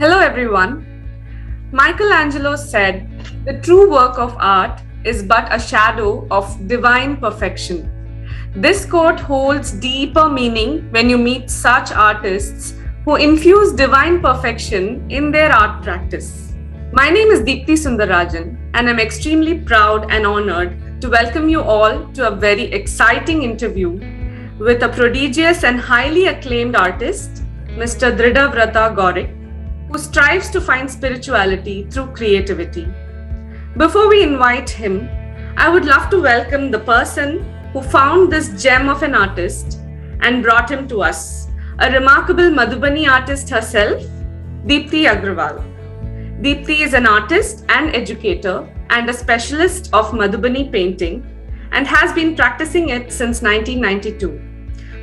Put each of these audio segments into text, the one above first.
Hello everyone. Michelangelo said, "The true work of art is but a shadow of divine perfection." This quote holds deeper meaning when you meet such artists who infuse divine perfection in their art practice. My name is Deepti Sundarajan, and I'm extremely proud and honored to welcome you all to a very exciting interview with a prodigious and highly acclaimed artist, Mr. Drdha Vrata Gorrick, who strives to find spirituality through creativity. Before we invite him, I would love to welcome the person who found this gem of an artist and brought him to us, a remarkable Madhubani artist herself, Deepti Agrawal. Deepti is an artist and educator and a specialist of Madhubani painting and has been practicing it since 1992.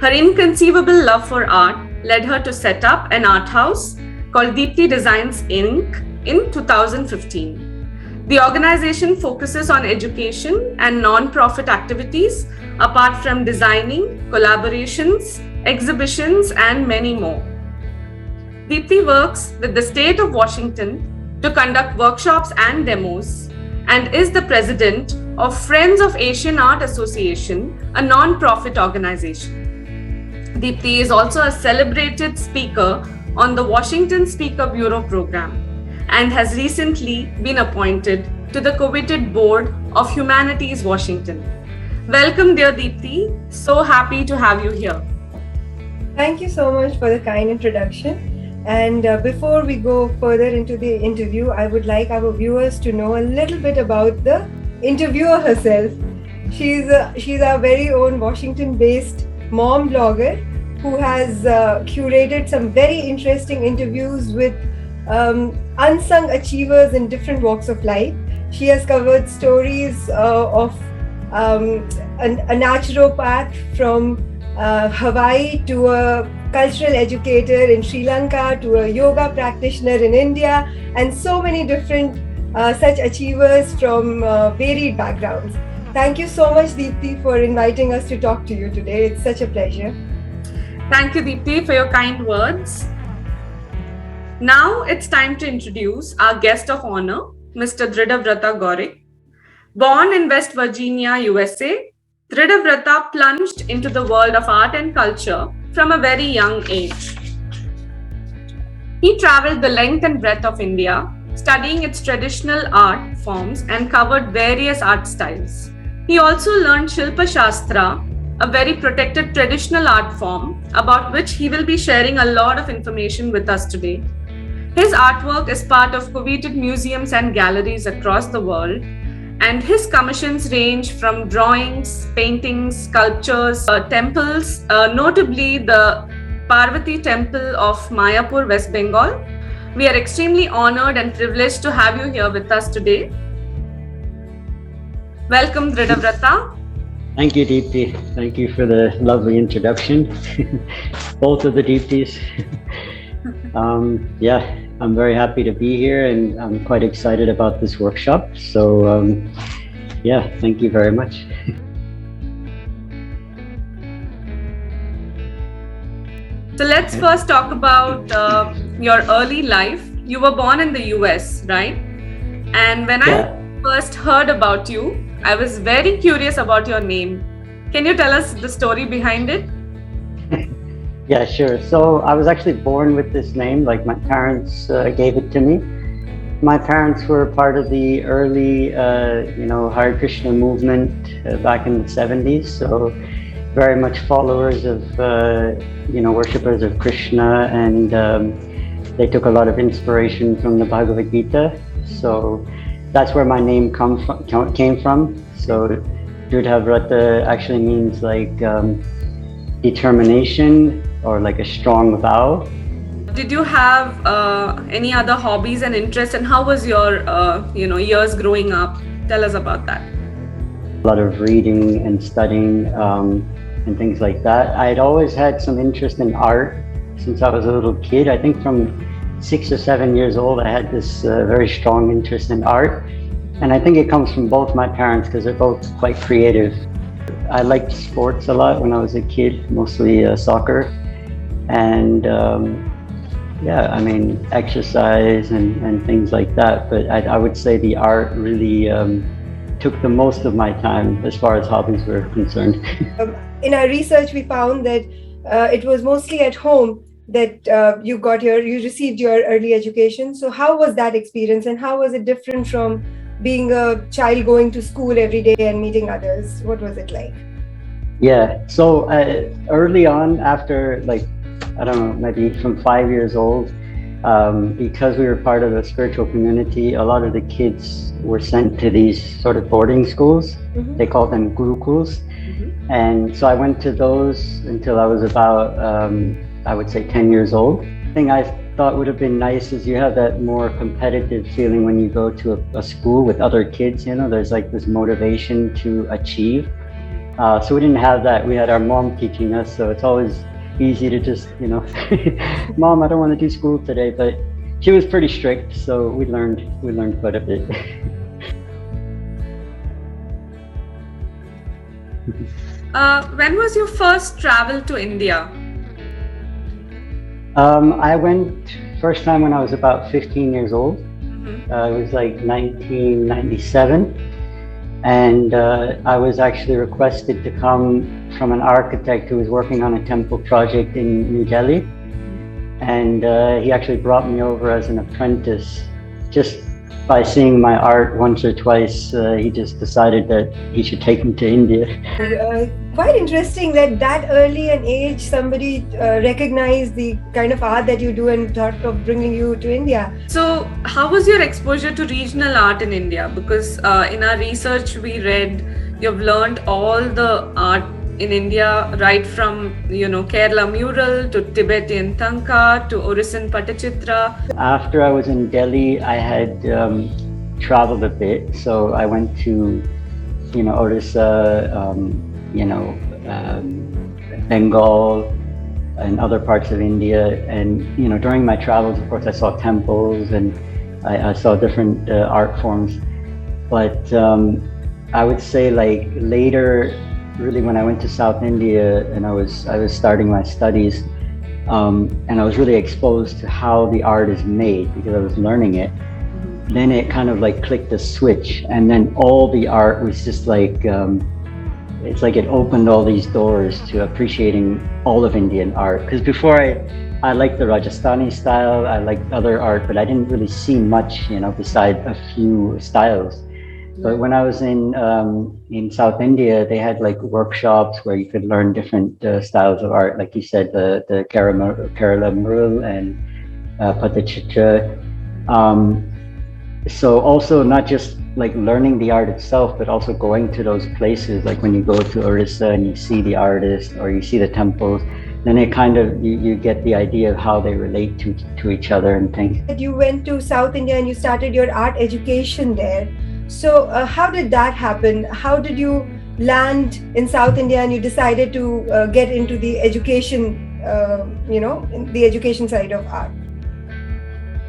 Her inconceivable love for art led her to set up an art house called Deepti Designs Inc. in 2015. The organization focuses on education and non-profit activities apart from designing, collaborations, exhibitions, and many more. Deepti works with the state of Washington to conduct workshops and demos and is the president of Friends of Asian Art Association, a non-profit organization. Deepti is also a celebrated speaker on the Washington Speaker Bureau program and has recently been appointed to the coveted board of Humanities Washington. Welcome, dear Deepti. So happy to have you here. Thank you so much for the kind introduction. And before we go further into the interview, I would like our viewers to know a little bit about the interviewer herself. She's our very own Washington-based mom blogger who has curated some very interesting interviews with unsung achievers in different walks of life. She has covered stories of a naturopath from Hawaii to a cultural educator in Sri Lanka to a yoga practitioner in India, and so many different such achievers from varied backgrounds. Thank you so much, Deepti, for inviting us to talk to you today. It's such a pleasure. Thank you, Deepti, for your kind words. Now it's time to introduce our guest of honor, Mr. Drdha Vrata Gorrick. Born in West Virginia, USA, Drdha Vrata plunged into the world of art and culture from a very young age. He traveled the length and breadth of India, studying its traditional art forms and covered various art styles. He also learned Shilpa Shastra, a very protected traditional art form about which he will be sharing a lot of information with us today. His artwork is part of coveted museums and galleries across the world, and his commissions range from drawings, paintings, sculptures, temples, notably the Parvati Temple of Mayapur, West Bengal. We are extremely honored and privileged to have you here with us today. Welcome, Drdha Vrata. Thank you, Deepti. Thank you for the lovely introduction. Both of the Deeptis. I'm very happy to be here and I'm quite excited about this workshop. So, thank you very much. So let's first talk about your early life. You were born in the US, right? And when I first heard about you, I was very curious about your name. Can you tell us the story behind it? Yeah, sure. So I was actually born with this name, like my parents gave it to me. My parents were part of the early, Hare Krishna movement back in the 70s. So very much followers of, worshippers of Krishna, and they took a lot of inspiration from the Bhagavad Gita. So that's where my name came from. So Drdha Vrata actually means like determination or like a strong vow. Did you have any other hobbies and interests, and how was your years growing up? Tell us about that. A lot of reading and studying and things like that. I had always had some interest in art since I was a little kid. I think from 6 or 7 years old, I had this very strong interest in art. And I think it comes from both my parents because they're both quite creative. I liked sports a lot when I was a kid, mostly soccer. And Yeah, I mean, exercise and things like that. But I would say the art really took the most of my time as far as hobbies were concerned. In our research, we found that it was mostly at home that you received your early education. So, how was that experience, and how was it different from being a child going to school every day and meeting others? What was it like? Yeah, so early on, after like, I don't know, maybe from 5 years old, because we were part of a spiritual community, a lot of the kids were sent to these sort of boarding schools. Mm-hmm. They call them gurukuls. And so I went to those until I was about, I would say, 10 years old. The thing I thought would have been nice is you have that more competitive feeling when you go to a school with other kids, you know, there's like this motivation to achieve. So we didn't have that. We had our mom teaching us, so it's always easy to just, you know, Mom, I don't want to do school today, but she was pretty strict, so we learned quite a bit. When was your first travel to India? I went first time when I was about 15 years old. It was like 1997. And I was actually requested to come from an architect who was working on a temple project in New Delhi. And he actually brought me over as an apprentice. Just by seeing my art once or twice, he just decided that he should take me to India. Quite interesting that early an age somebody recognized the kind of art that you do and thought of bringing you to India. So, how was your exposure to regional art in India? Because in our research, we read you've learned all the art in India, right from Kerala mural to Tibetan tanka to Orisen Patachitra. After I was in Delhi, I had traveled a bit, so I went to Orissa, Bengal and other parts of India. And, during my travels, of course, I saw temples and I saw different art forms. But I would say like later, really when I went to South India and I was starting my studies, and I was really exposed to how the art is made because I was learning it. Then it kind of like clicked a switch, and then all the art was just like, it's like it opened all these doors to appreciating all of Indian art. Because before I liked the Rajasthani style, I liked other art, but I didn't really see much, beside a few styles. But when I was in South India, they had like workshops where you could learn different styles of art, like you said, the Kerala mural and Patachitra. So also not just like learning the art itself, but also going to those places, like when you go to Orissa and you see the artist or you see the temples, then it kind of, you get the idea of how they relate to each other and things. You went to South India and you started your art education there. So how did that happen? How did you land in South India and you decided to get into the education, the education side of art?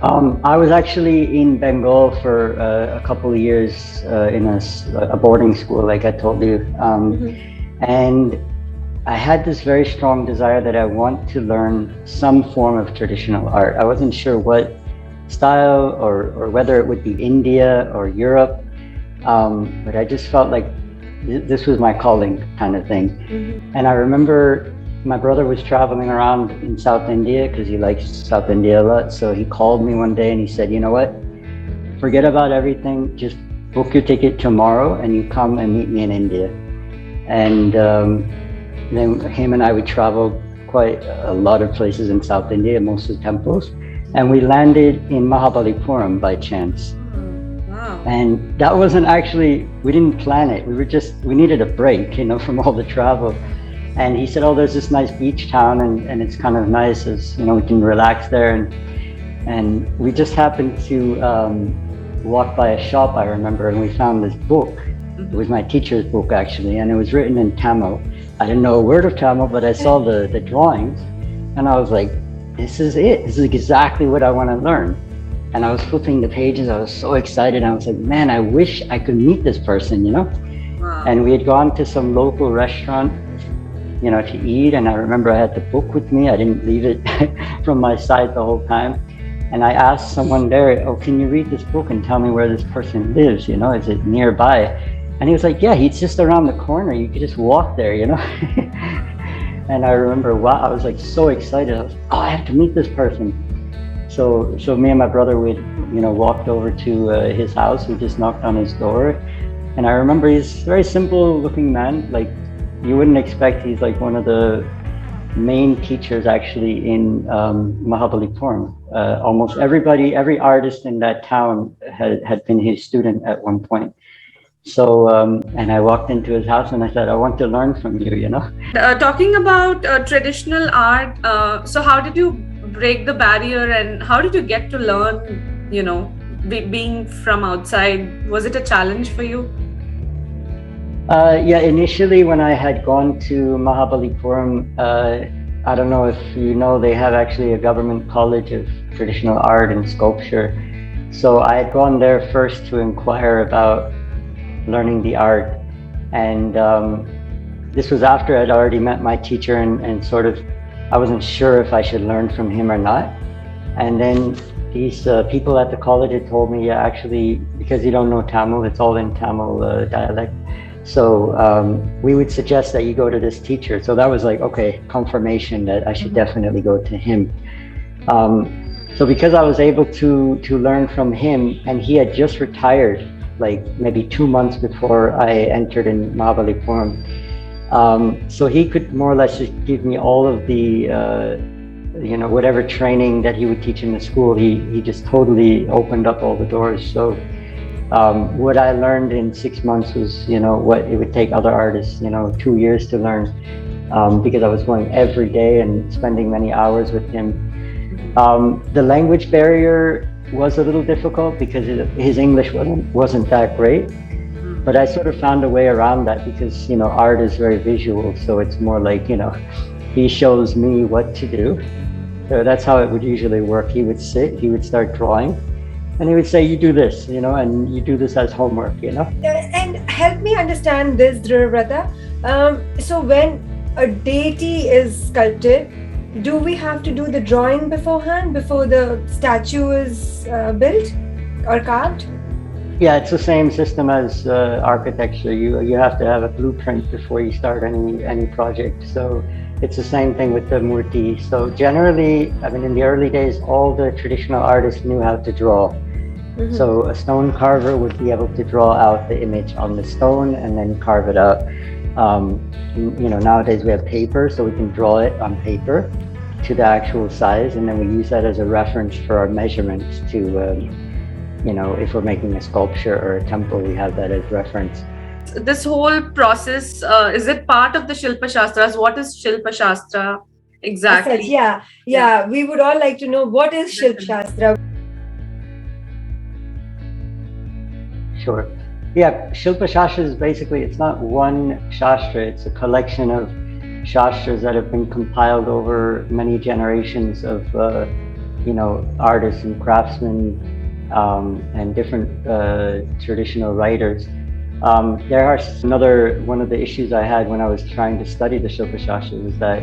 I was actually in Bengal for a couple of years in a boarding school, like I told you. And I had this very strong desire that I want to learn some form of traditional art. I wasn't sure what style or whether it would be India or Europe. But I just felt like this was my calling kind of thing. And I remember my brother was traveling around in South India because he likes South India a lot. So he called me one day and he said, you know what, forget about everything, just book your ticket tomorrow and you come and meet me in India. And then him and I would travel quite a lot of places in South India, mostly temples. And we landed in Mahabalipuram by chance. And that wasn't actually, we didn't plan it. We needed a break, from all the travel. And he said, oh, there's this nice beach town and it's kind of nice as, we can relax there. And we just happened to walk by a shop, I remember, and we found this book. It was my teacher's book, actually, and it was written in Tamil. I didn't know a word of Tamil, but I saw the drawings and I was like, this is it. This is exactly what I want to learn. And I was flipping the pages. I was so excited. I was like, man, I wish I could meet this person, Wow. And we had gone to some local restaurant to eat. And I remember I had the book with me. I didn't leave it from my side the whole time. And I asked someone there, "Oh, can you read this book and tell me where this person lives? Is it nearby?" And he was like, "Yeah, he's just around the corner. You could just walk there, And I remember, wow, I was like so excited. I was like, "Oh, I have to meet this person." So me and my brother walked over to his house. We just knocked on his door, and I remember he's a very simple-looking man. Like you wouldn't expect. He's like one of the main teachers actually in Mahabalipuram. Almost every artist in that town had been his student at one point. So and I walked into his house and I said, "I want to learn from you." Talking about traditional art, so how did you break the barrier and how did you get to learn, being from outside? Was it a challenge for you? Yeah, initially when I had gone to Mahabalipuram, I don't know if you know, they have actually a government college of traditional art and sculpture. So I had gone there first to inquire about learning the art. And this was after I'd already met my teacher and sort of, I wasn't sure if I should learn from him or not. And then these people at the college had told me, yeah, actually, because you don't know Tamil, it's all in Tamil dialect. So we would suggest that you go to this teacher. So that was like, okay, confirmation that I should definitely go to him. So because I was able to learn from him, and he had just retired, like maybe 2 months before I entered in Mahabalipuram. So he could more or less just give me all of the, whatever training that he would teach in the school. He just totally opened up all the doors. So what I learned in 6 months was, what it would take other artists, 2 years to learn, because I was going every day and spending many hours with him. The language barrier was a little difficult because his English wasn't that great, but I sort of found a way around that because, art is very visual. So it's more like, he shows me what to do. So that's how it would usually work. He would sit, he would start drawing, and he would say, "You do this, and you do this as homework, And help me understand this, Drdha Vrata. So when a deity is sculpted, do we have to do the drawing beforehand, before the statue is built or carved? Yeah, it's the same system as architecture. You have to have a blueprint before you start any project. So it's the same thing with the murti. So generally, in the early days, all the traditional artists knew how to draw. Mm-hmm. So a stone carver would be able to draw out the image on the stone and then carve it out. Nowadays we have paper, so we can draw it on paper to the actual size, and then we use that as a reference for our measurements to, if we're making a sculpture or a temple, we have that as reference. This whole process, is it part of the Shilpa Shastras? What is Shilpa Shastra exactly? Yeah. We would all like to know, what is Shilpa Shastra? Sure. Yeah, Shilpa Shastra is basically, it's not one Shastra, it's a collection of Shastras that have been compiled over many generations of, artists and craftsmen and different traditional writers. One of the issues I had when I was trying to study the Shilpa Shastra is that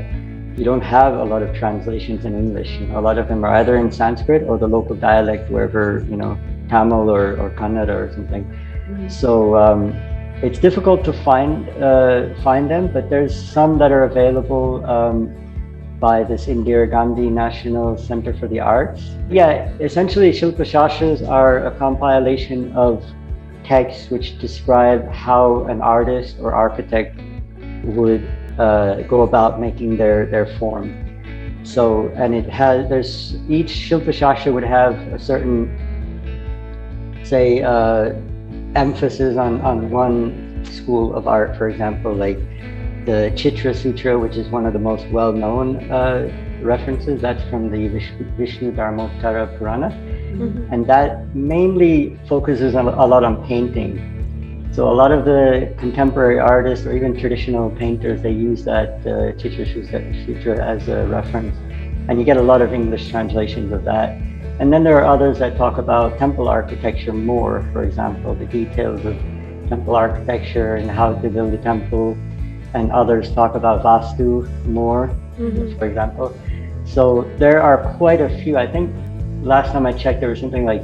you don't have a lot of translations in English. A lot of them are either in Sanskrit or the local dialect, wherever, Tamil or Kannada or something. Mm-hmm. So it's difficult to find them, but there's some that are available by this Indira Gandhi National Center for the Arts. Yeah, essentially Shilpa Shastras are a compilation of texts which describe how an artist or architect would go about making their form. So, and each Shilpa Shastra would have a certain, say, emphasis on one school of art. For example, like the Chitra Sutra, which is one of the most well-known references, that's from the Vishnu Dharmottara Purana. Mm-hmm. And that mainly focuses a lot on painting. So a lot of the contemporary artists or even traditional painters, they use that Chitra Sutra as a reference. And you get a lot of English translations of that. And then there are others that talk about temple architecture more, for example, the details of temple architecture and how to build a temple. and others talk about Vastu more, for example. So there are quite a few. I think last time I checked, there was something like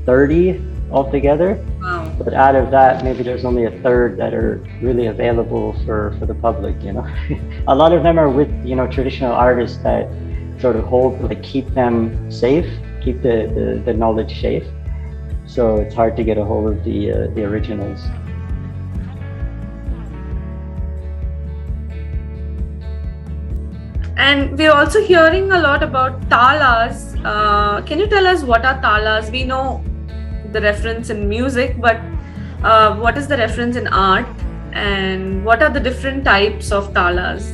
30 altogether. Wow. But out of that, maybe there's only a third that are really available for the public, you know. A lot of them are with, you know, traditional artists that sort of hold, like keep them safe, keep the knowledge safe. So it's hard to get a hold of the originals. And we're also hearing a lot about talas. Can you tell us what are talas? We know the reference in music, but what is the reference in art? And what are the different types of talas?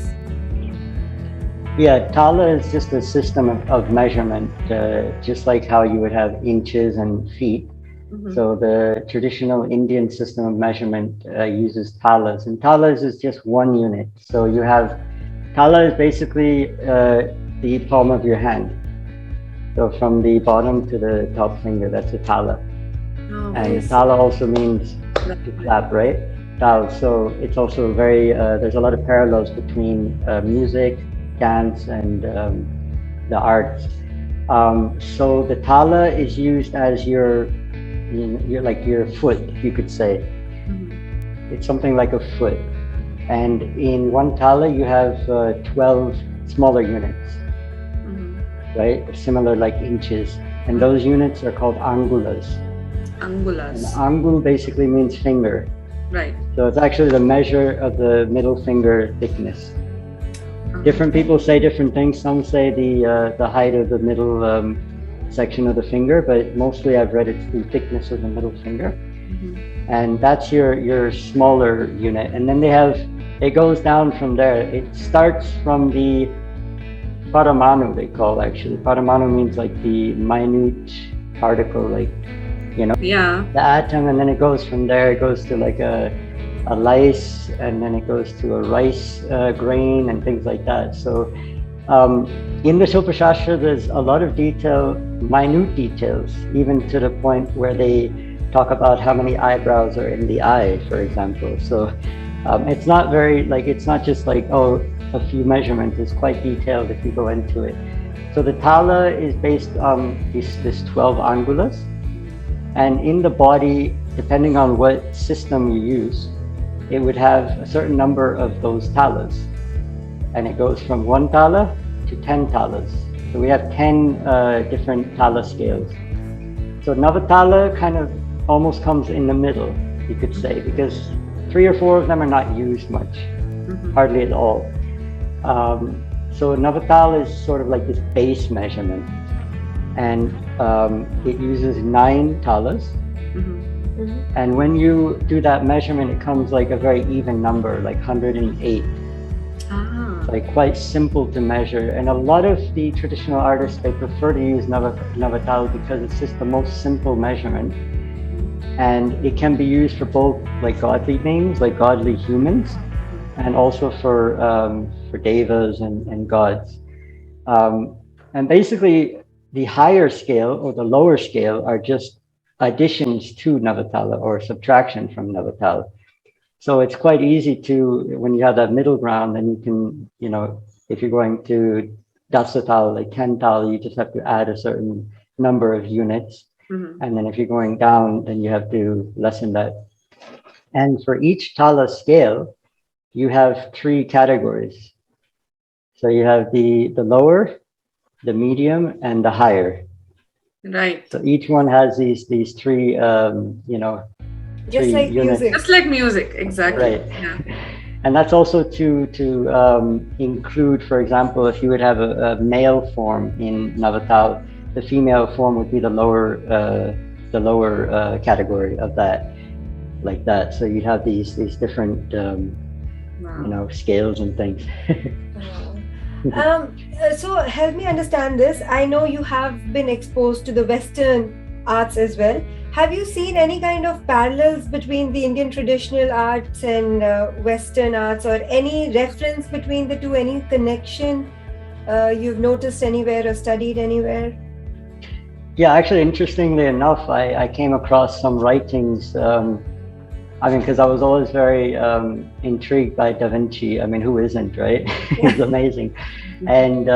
Yeah, tala is just a system of measurement, just like how you would have inches and feet. So the traditional Indian system of measurement uses talas, and talas is just one unit. So you have tala is basically the palm of your hand. So from the bottom to the top finger, that's a tala. Oh, And yes. tala also means to clap, right? Tal. So it's also very, there's a lot of parallels between music, dance, and the arts. So the tala is used as your like your foot, you could say. It's something like a foot. And in one tala, you have 12 smaller units, right? Similar like inches. And those units are called angulas. Angulas. And angul basically means finger. Right. So it's actually the measure of the middle finger thickness. Different people say different things. Some say the height of the middle section of the finger, but mostly I've read it's the thickness of the middle finger. And that's your smaller unit. And then they have, it goes down from there. It starts from the paramanu, they call actually. Paramanu means like the minute particle, like, you know, the atom, and then it goes from there. It goes to like a lice, and then it goes to a rice grain and things like that. So in the Shilpa Shastra, there's a lot of detail, minute details, even to the point where they talk about how many eyebrows are in the eye, for example. So it's not very, like, it's not just like, oh, a few measurements. It's quite detailed if you go into it. So the tala is based on this 12 angulas. And in the body, depending on what system you use, it would have a certain number of those talas. And it goes from 1 tala to 10 talas. So we have 10 different tala scales. So Navatala kind of almost comes in the middle, you could say, because 3 or 4 of them are not used much, hardly at all. So Navatala is sort of like this base measurement. And it uses 9 talas. And when you do that measurement, it comes like a very even number, like 108. It's like quite simple to measure. And a lot of the traditional artists, they prefer to use Navatala because it's just the most simple measurement. And it can be used for both like godly names, like godly humans, and also for devas and gods. And basically, the higher scale or the lower scale are just additions to Navatala or subtraction from Navatala. So it's quite easy to, when you have that middle ground, then you can, you know, if you're going to Dasatala, like 10 tala, you just have to add a certain number of units. And then if you're going down, then you have to lessen that. And for each tala scale, you have 3 categories. So you have the lower, the medium, and the higher. Right. So each one has these 3, you know, just 3 like units. music. Just like music, exactly. Right. And that's also to include, for example, if you would have a male form in Navatal, the female form would be the lower category of that, like that. So you'd have these different, you know, scales and things. So help me understand this. I know you have been exposed to the Western arts as well. Have you seen any kind of parallels between the Indian traditional arts and Western arts, or any reference between the two, any connection you've noticed anywhere or studied anywhere? Yeah, actually, interestingly enough, I came across some writings I mean, because I was always very intrigued by Da Vinci. I mean, who isn't, right? He's amazing. And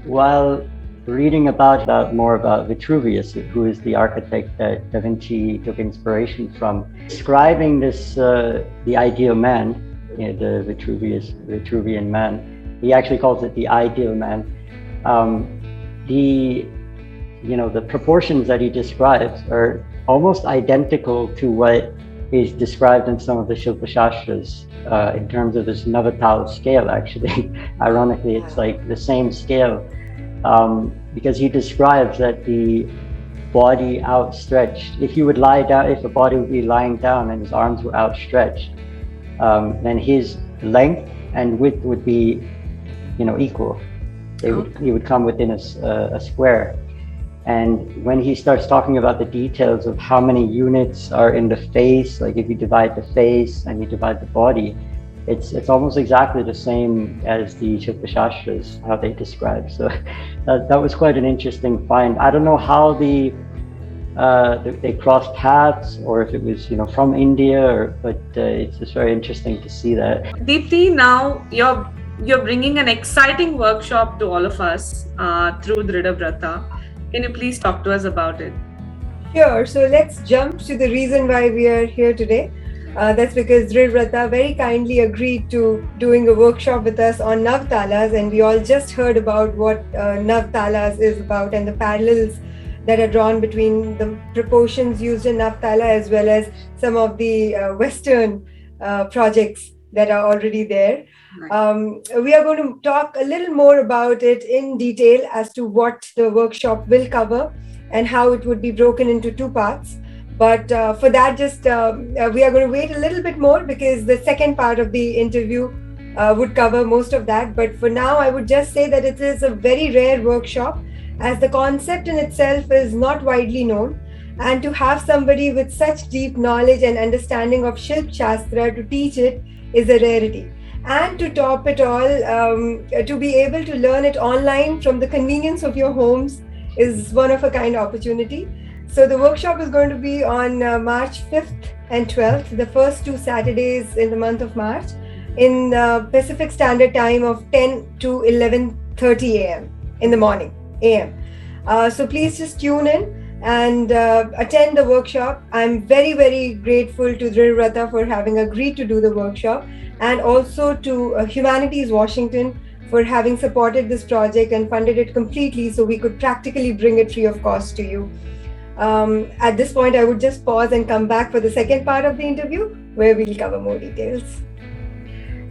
while reading about more about Vitruvius, who is the architect that Da Vinci took inspiration from, describing this the ideal man, the Vitruvian man. He actually calls it the ideal man. The proportions that he describes are almost identical to what is described in some of the Shilpa Shastras in terms of this Navatala scale. Actually, ironically, it's like the same scale because he describes that the body outstretched. If you would lie down, if a body would be lying down and his arms were outstretched, then his length and width would be, equal. He would come within a square. And when he starts talking about the details of how many units are in the face, like if you divide the face and you divide the body, it's almost exactly the same as the Shilpa Shastras, how they describe. So that was quite an interesting find. I don't know how they crossed paths, or if it was from India, but it's just very interesting to see that. Deepti, now you're bringing an exciting workshop to all of us through Drdha Vrata. Can you please talk to us about it? Sure. So let's jump to the reason why we are here today. That's because Drdha Vrata very kindly agreed to doing a workshop with us on Navatalas, and we all just heard about what Navatalas is about and the parallels that are drawn between the proportions used in Navatala as well as some of the Western projects that are already there. We are going to talk a little more about it in detail as to what the workshop will cover and how it would be broken into two parts. But for that, we are going to wait a little bit more because the second part of the interview would cover most of that. But for now, I would just say that it is a very rare workshop, as the concept in itself is not widely known. And to have somebody with such deep knowledge and understanding of Shilpa Shastra to teach it is a rarity. And to top it all, to be able to learn it online from the convenience of your homes is one of a kind opportunity. So the workshop is going to be on March 5th and 12th, the first two Saturdays in the month of March, in Pacific Standard Time of 10 to 11:30 a.m. in the morning, a.m. So please just tune in and attend the workshop. I'm very, very grateful to Drdha Vrata for having agreed to do the workshop, and also to Humanities Washington for having supported this project and funded it completely so we could practically bring it free of cost to you. At this point, I would just pause and come back for the second part of the interview where we'll cover more details.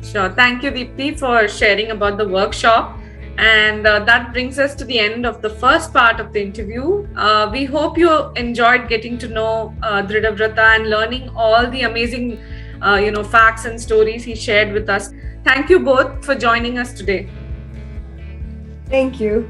Sure. Thank you, Deepti, for sharing about the workshop. And that brings us to the end of the first part of the interview. We hope you enjoyed getting to know Drdha Vrata and learning all the amazing facts and stories he shared with us. Thank you both for joining us today. Thank you.